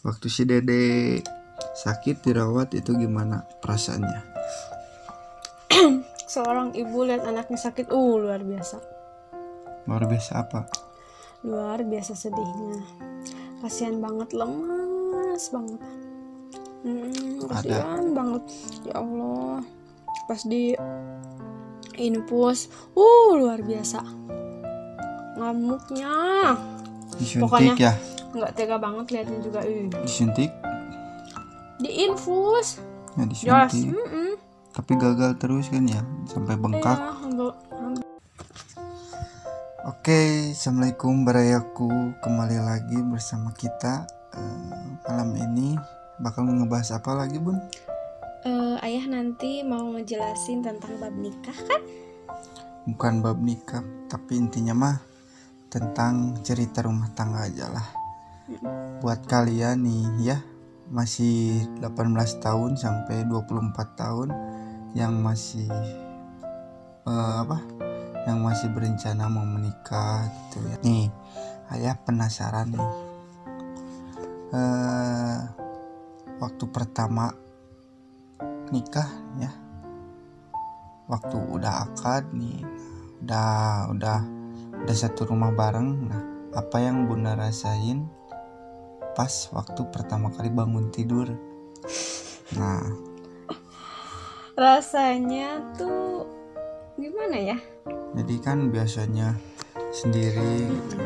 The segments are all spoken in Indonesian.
Waktu si Dede sakit dirawat itu gimana perasaannya? Seorang ibu lihat anaknya sakit, luar biasa. Luar biasa apa? Luar biasa sedihnya. Kasihan banget, lemas banget. Kasihan banget. Ya Allah. Pas di infus, luar biasa. Ngamuknya. Disuntik Pokoknya ya? nggak tega banget liatnya juga. Disuntik? Di infus. Ya disuntik. Tapi gagal terus kan ya, sampai bengkak. Iya, Oke, assalamualaikum barayaku, kembali lagi bersama kita. Malam ini bakal ngebahas apa lagi, Bun? Ayah nanti mau ngejelasin tentang bab nikah kan? Bukan bab nikah, tapi intinya mah tentang cerita rumah tangga aja lah. Buat kalian nih ya, masih 18 tahun sampai 24 tahun yang masih yang masih berencana mau menikah gitu ya. Nih, ayah penasaran nih. Waktu pertama nikah ya. Waktu udah akad nih, udah satu rumah bareng. Nah, apa yang Bunda rasain pas waktu pertama kali bangun tidur? Nah, Rasanya tuh gimana ya? jadi kan biasanya sendiri gitu.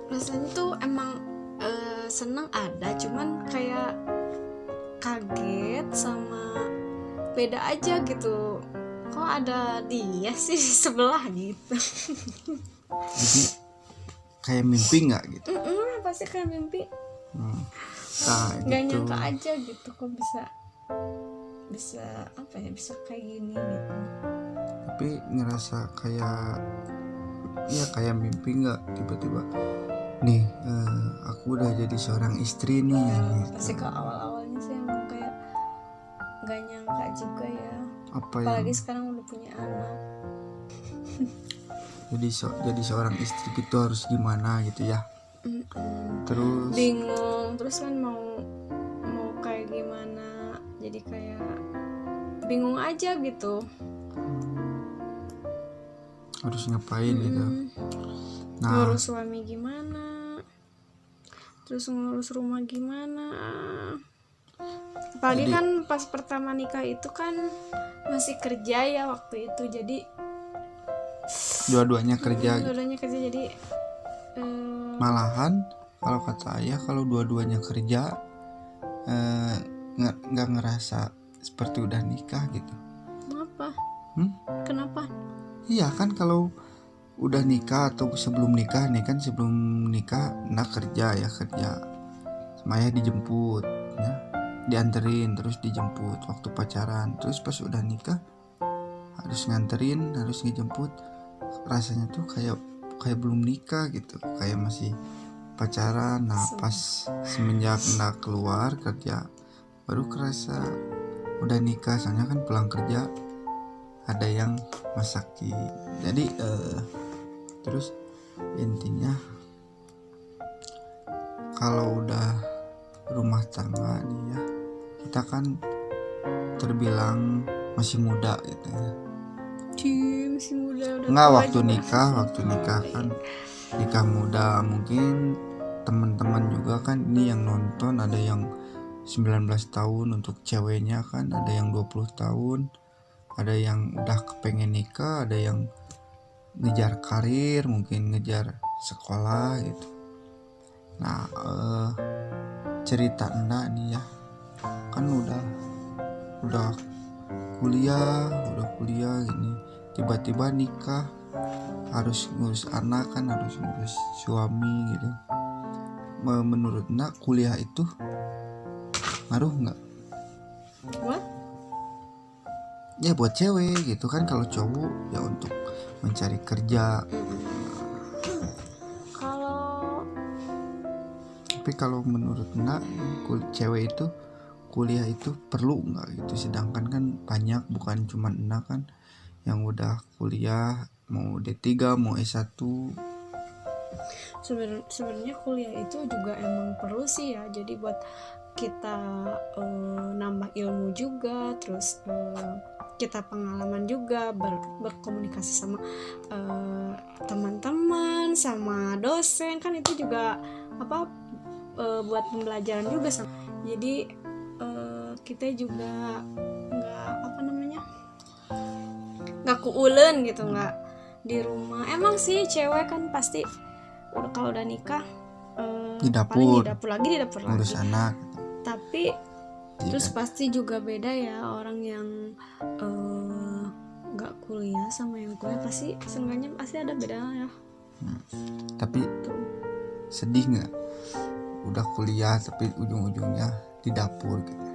Rasanya tuh emang seneng ada, cuman kayak kaget sama beda aja gitu. Kok ada dia sih di sebelah gitu. Jadi kayak mimpi nggak gitu? Pasti kayak mimpi. Nah, Nggak gitu. nyangka aja gitu, kok bisa apa ya, bisa kayak gini gitu. Tapi ngerasa kayak mimpi nggak tiba-tiba nih aku udah jadi seorang istri nih gitu. Pasti ke awal-awalnya sih emang kayak nggak nyangka juga ya. Apalagi sekarang udah punya anak. jadi seorang istri gitu harus gimana gitu ya. Terus Bingung, terus kan mau kayak gimana, jadi kayak bingung aja gitu. harus ngapain gitu. Nah, Ngurus suami gimana, terus ngurus rumah gimana. Apalagi kan pas pertama nikah itu kan masih kerja ya waktu itu, jadi dua-duanya kerja gitu. jadi Malahan kalau kata ayah, kalau dua-duanya kerja nggak ngerasa seperti udah nikah gitu. Kenapa? Iya kan, kalau udah nikah atau sebelum nikah nih kan, sebelum nikah kerja sama ayah dijemput ya, dianterin terus dijemput waktu pacaran. Terus pas udah nikah harus nganterin, harus ngejemput. Rasanya tuh kayak belum nikah gitu, kayak masih pacaran. Nah, pas semenjak keluar kerja baru kerasa udah nikah. Soalnya kan pulang kerja ada yang masakin. Jadi terus intinya kalau udah rumah tangga nih ya, kita kan terbilang masih muda gitu ya. Masih muda, udah Nggak, tua waktu juga. nikah kan nikah muda. Mungkin teman-teman juga kan ini yang nonton ada yang 19 tahun untuk ceweknya kan, ada yang 20 tahun, ada yang udah kepengen nikah, ada yang ngejar karir, mungkin ngejar sekolah gitu. Nah, cerita enggak nih ya, kan udah kuliah gini, tiba-tiba nikah, harus ngurus anak kan, harus ngurus suami gitu. Menurut Nak, kuliah itu ngaruh nggak? What? Ya buat cewek gitu kan, kalau cowok ya untuk mencari kerja. Tapi kalau menurut Nak, cewek itu kuliah itu perlu nggak gitu? Sedangkan kan banyak, bukan cuma Nak kan yang udah kuliah, mau D3 mau S1 Sebenarnya kuliah itu juga emang perlu sih ya, jadi buat kita nambah ilmu juga, terus kita pengalaman juga, berkomunikasi sama teman-teman, sama dosen, kan itu juga buat pembelajaran juga sama. Jadi kita juga nggak kuulen gitu, nggak di rumah. Emang sih cewek kan pasti kalau udah nikah Di paling dapur di dapur ngurus lagi. anak. Tapi terus pasti juga beda ya, orang yang nggak kuliah sama yang kuliah pasti seenggaknya pasti ada bedanya ya. Tapi sedih nggak udah kuliah tapi ujung-ujungnya di dapur gitu?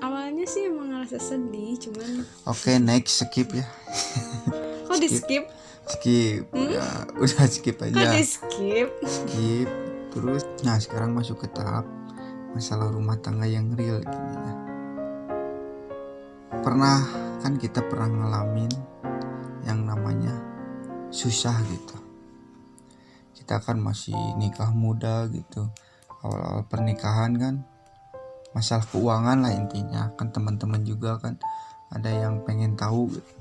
Awalnya sih emang ngerasa sedih, cuman Oke, next, skip ya. kok di skip? Skip, udah skip Kok aja. di skip? Skip. Terus, nah sekarang masuk ke tahap masalah rumah tangga yang real gini ya. Kita pernah ngalamin yang namanya susah gitu. Kita kan masih nikah muda gitu. Awal-awal pernikahan kan masalah keuangan lah intinya. Kan teman-teman juga kan ada yang pengen tahu gitu.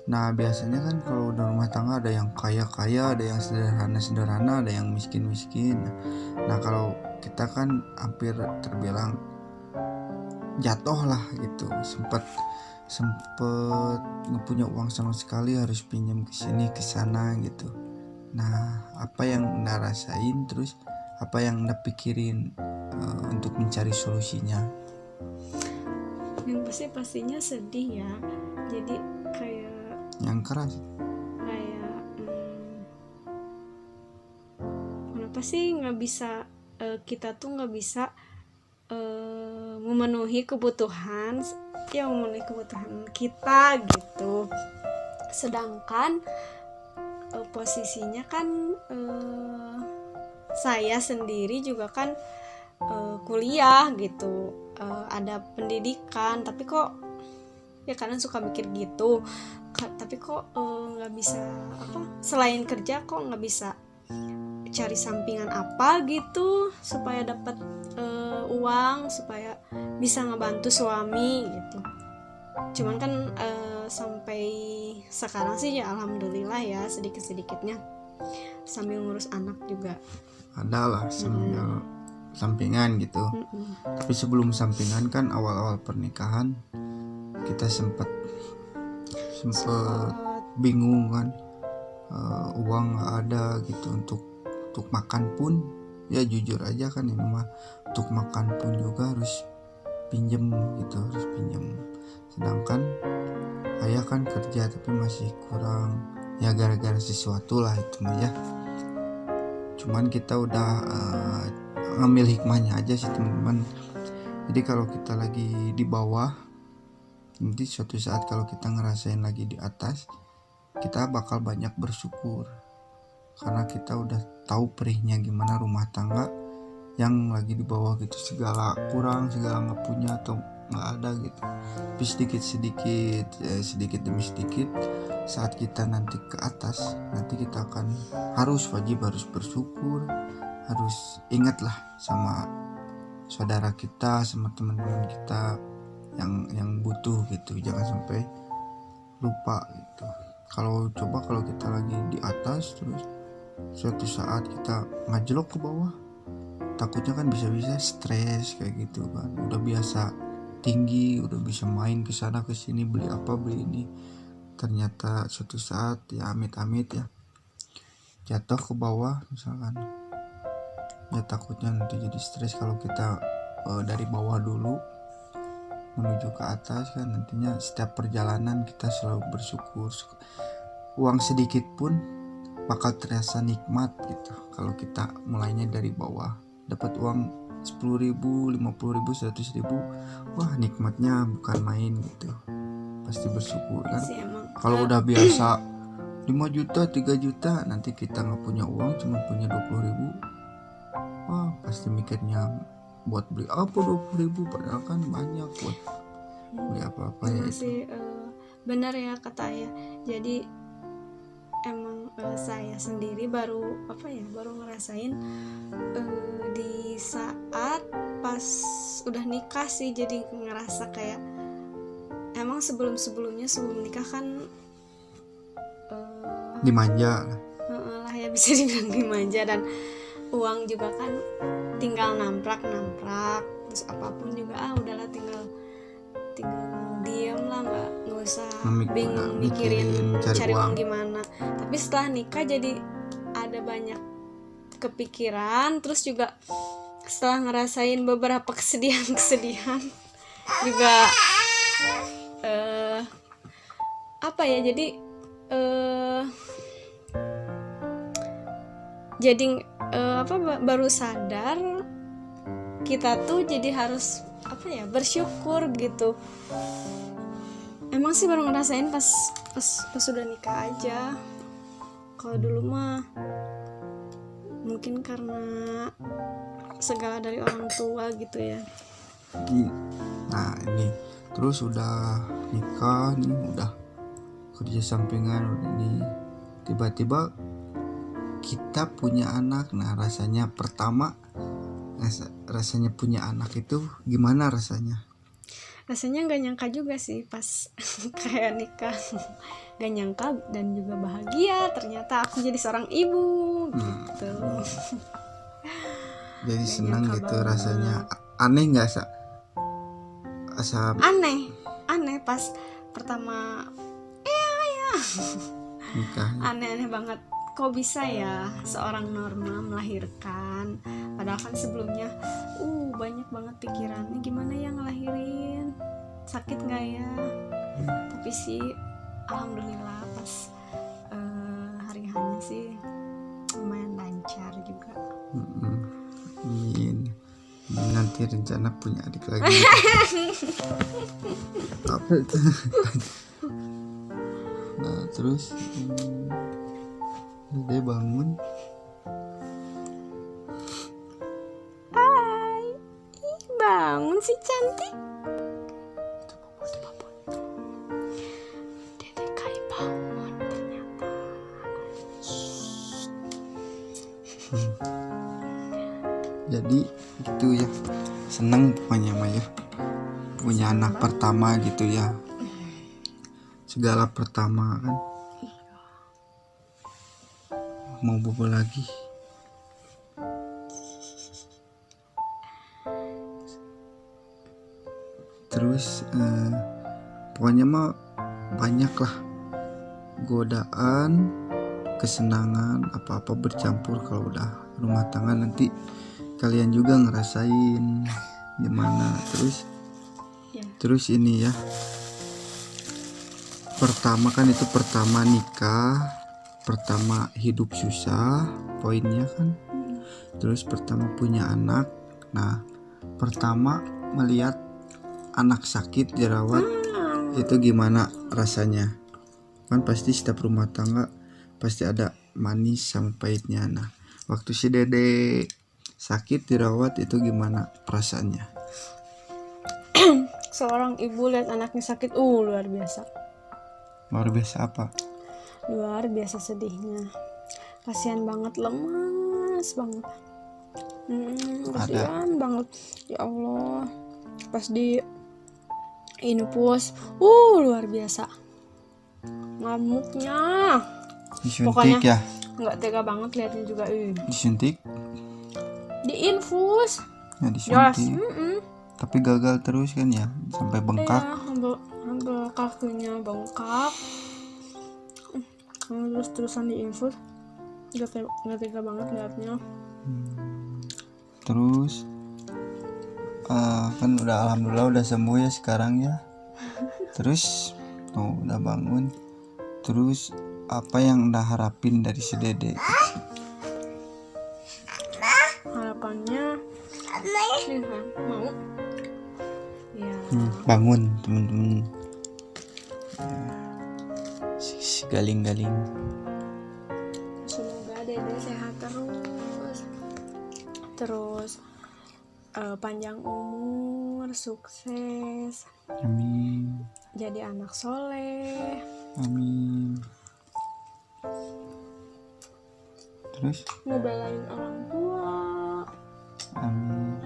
Nah biasanya kan kalau udah rumah tangga ada yang kaya-kaya, ada yang sederhana-sederhana, ada yang miskin-miskin. Nah kalau kita kan hampir terbilang jatuh lah gitu, sempet nggak punya uang sama sekali, harus pinjam ke sini ke sana gitu. Nah apa yang Anda rasain, terus apa yang Anda pikirin untuk mencari solusinya? Yang pastinya sedih ya, jadi kayak Yang keras. kenapa sih nggak bisa, kita tuh nggak bisa memenuhi kebutuhan kita gitu, sedangkan posisinya kan saya sendiri juga kan kuliah gitu, ada pendidikan, tapi kok ya kadang suka mikir gitu, tapi kok nggak bisa selain kerja kok nggak bisa cari sampingan apa gitu supaya dapat uang, supaya bisa ngebantu suami gitu. Cuman kan sampai sekarang sih ya alhamdulillah ya, sedikit-sedikitnya sambil ngurus anak juga ada lah sampingan gitu. Tapi sebelum sampingan kan awal-awal pernikahan kita sempet bingung kan, uang nggak ada gitu untuk makan pun ya, jujur aja kan ini mah, untuk makan pun juga harus pinjem gitu, harus pinjem. Sedangkan ayah kan kerja tapi masih kurang ya, gara-gara sesuatu lah itu mah ya. Cuman kita udah ngambil hikmahnya aja sih teman-teman. Jadi kalau kita lagi di bawah, nanti suatu saat kalau kita ngerasain lagi di atas, kita bakal banyak bersyukur karena kita udah tahu perihnya gimana rumah tangga yang lagi di bawah gitu, segala kurang, segala nggak punya atau nggak ada gitu. Tapi sedikit demi sedikit, saat kita nanti ke atas, nanti kita akan wajib bersyukur, harus ingatlah sama saudara kita, sama teman-teman kita yang butuh gitu, jangan sampai lupa gitu. Kalau kita lagi di atas terus suatu saat kita ngajlok ke bawah, takutnya kan bisa-bisa stres kayak gitu kan. Udah biasa tinggi, udah bisa main ke sana ke sini, beli apa beli ini, ternyata suatu saat ya amit-amit ya jatuh ke bawah misalkan, ya takutnya nanti jadi stres. Kalau kita dari bawah dulu menuju ke atas kan, nantinya setiap perjalanan kita selalu bersyukur. Uang sedikit pun bakal terasa nikmat gitu. Kalau kita mulainya dari bawah, dapat uang 10.000, 50.000, 100.000, wah nikmatnya bukan main gitu. Pasti bersyukur kan. Kalau udah biasa 5 juta, 3 juta, nanti kita nggak punya uang, cuma punya 20.000, wah pasti mikirnya buat beli apa 20.000, padahal kan banyak buat beli apa-apa ya. Masih benar ya kata ayah. Jadi emang saya sendiri baru ngerasain di saat pas udah nikah sih. Jadi ngerasa kayak emang sebelum nikah kan dimanja lah ya, bisa dibilang dimanja, dan uang juga kan tinggal namprak terus apapun juga udahlah tinggal diem lah, nggak usah bingung mikirin cari uang gimana. Tapi setelah nikah jadi ada banyak kepikiran, terus juga setelah ngerasain beberapa kesedihan juga apa ya, jadi baru sadar kita tuh jadi harus bersyukur gitu. Emang sih baru ngerasain pas sudah nikah aja. Kalau dulu mah mungkin karena segala dari orang tua gitu ya. Nah ini terus udah nikah nih, udah kerja sampingan, udah ini tiba-tiba kita punya anak. Nah rasanya punya anak itu gimana rasanya? Rasanya nggak nyangka juga sih pas kayak nikah, nggak nyangka dan juga bahagia. Ternyata aku jadi seorang ibu gitu. Jadi senang gitu banget rasanya. Aneh nggak aneh pas pertama nikah? Aneh banget, kok bisa ya seorang Norma melahirkan, padahal kan sebelumnya banyak banget pikirannya gimana ya ngelahirin, sakit nggak ya. Tapi sih alhamdulillah pas hari-harinya sih lumayan lancar juga. Amin. Nanti rencana punya adik lagi. Apa itu? Nah terus Dede bangun. Hai, bangun si cantik. Dede Kai bangun ternyata. Jadi gitu ya, seneng pokoknya Maya punya anak pertama gitu ya. Segala pertama kan. Mau bobo lagi. Terus pokoknya mah banyak lah godaan, kesenangan, apa-apa bercampur. Kalau udah rumah tangga nanti kalian juga ngerasain gimana. Terus ini ya, pertama kan itu pertama nikah, pertama hidup susah poinnya kan. Terus pertama punya anak. Nah pertama melihat anak sakit dirawat itu gimana rasanya? Kan pasti setiap rumah tangga pasti ada manis sama pahitnya. Nah waktu si Dede sakit dirawat itu gimana perasaannya? Seorang ibu lihat anaknya sakit luar biasa. Luar biasa apa? Luar biasa sedihnya. Kasihan banget, lemas banget. Kasihan banget. Ya Allah. Pas di infus, luar biasa. Ngamuknya. Disuntik pokoknya ya? Nggak tega banget liatnya juga. Disuntik? Diinfus. Ya disuntik. Tapi gagal terus kan ya, sampai bengkak. Iya, sampai kakinya bengkak. Terus-terusan diinfus. Nggak tega banget liatnya. Terus kan udah alhamdulillah udah sembuh ya sekarang ya. Terus udah bangun. Terus apa yang udah harapin dari si Dede? Harapannya mau ya bangun temen-temen ya. Si galing-galing. Semoga Dede sehat terus panjang umur, sukses, amin, jadi anak soleh, amin. Terus ngebelain orang tua. amin.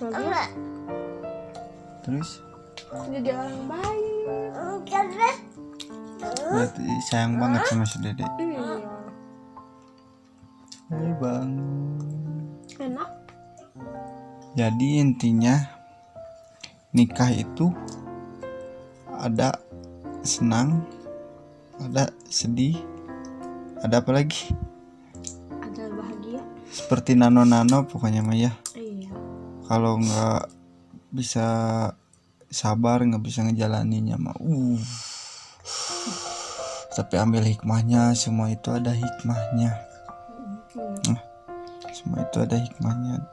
Bagus. Terus Jadi orang baik. berarti sayang banget sama si Dede. Iya. Hai bang. Enak. Jadi intinya nikah itu ada senang, ada sedih, ada apa lagi? Ada bahagia. Seperti nano-nano pokoknya mah ya. Iya. Kalau nggak bisa sabar, nggak bisa ngejalaninnya mah. Tapi ambil hikmahnya, semua itu ada hikmahnya. Semua itu ada hikmahnya.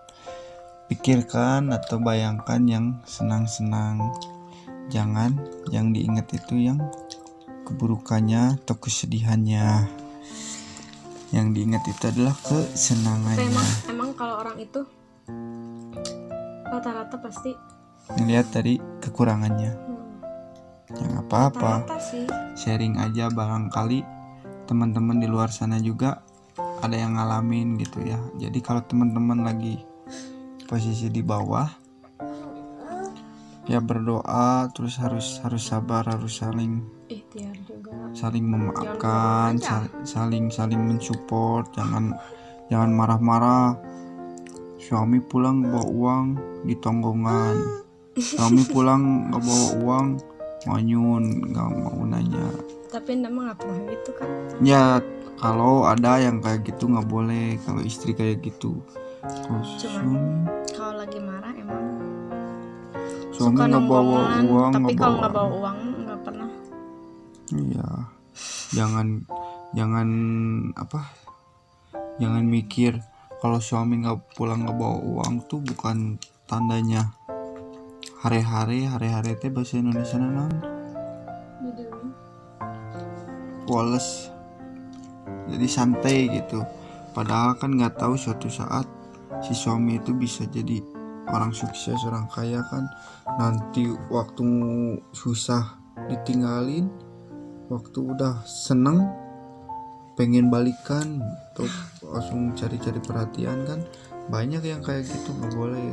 Pikirkan atau bayangkan yang senang-senang. Jangan yang diingat itu yang keburukannya atau kesedihannya. Yang diingat itu adalah kesenangannya. Emang kalau orang itu rata-rata pasti Ngelihat dari kekurangannya. Yang apa-apa. rata-rata sih. Sharing aja, barangkali teman-teman di luar sana juga ada yang ngalamin gitu ya. Jadi kalau teman-teman lagi posisi di bawah, ya berdoa, terus harus sabar, harus Ikhtiar juga. saling memaafkan, saling mensupport, jangan marah-marah. Suami pulang bawa uang di tonggongan, suami pulang nggak bawa uang manyun, nggak mau nanya. Tapi emang nggak pernah gitu kan? Ya kalau ada yang kayak gitu nggak boleh, kalau istri kayak gitu. Kalau lagi marah emang suami suka nggak bawa nongkongan, uang, tapi kalau nggak bawa uang nggak pernah. Iya, jangan mikir kalau suami nggak pulang nggak bawa uang tuh bukan tandanya hari-hari teh bahasa Indonesia naon? Woles. Jadi santai gitu. Padahal kan nggak tahu suatu saat si suami itu bisa jadi orang sukses, orang kaya kan. Nanti waktu susah ditinggalin, waktu udah seneng pengen balikan tuh langsung cari-cari perhatian kan. Banyak yang kayak gitu, nggak boleh.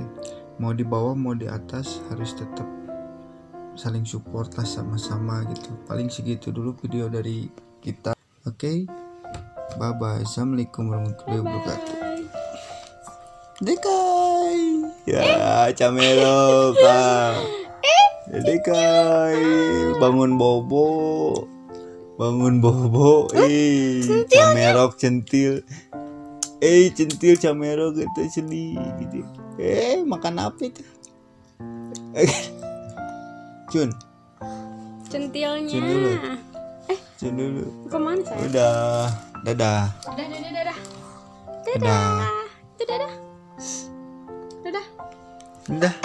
Mau di bawah mau di atas harus tetap saling support lah sama-sama gitu. Paling segitu dulu video dari kita. Oke, bye bye. Assalamualaikum warahmatullahi wabarakatuh. Dekai ya camelo pak. Dekai bangun bobo camerok centil camerok gitu sedih gitu. Makan apa itu? Cun Centilnya. Cun dulu. Kemana saya? Udah. Dadah. Dadah. Udah.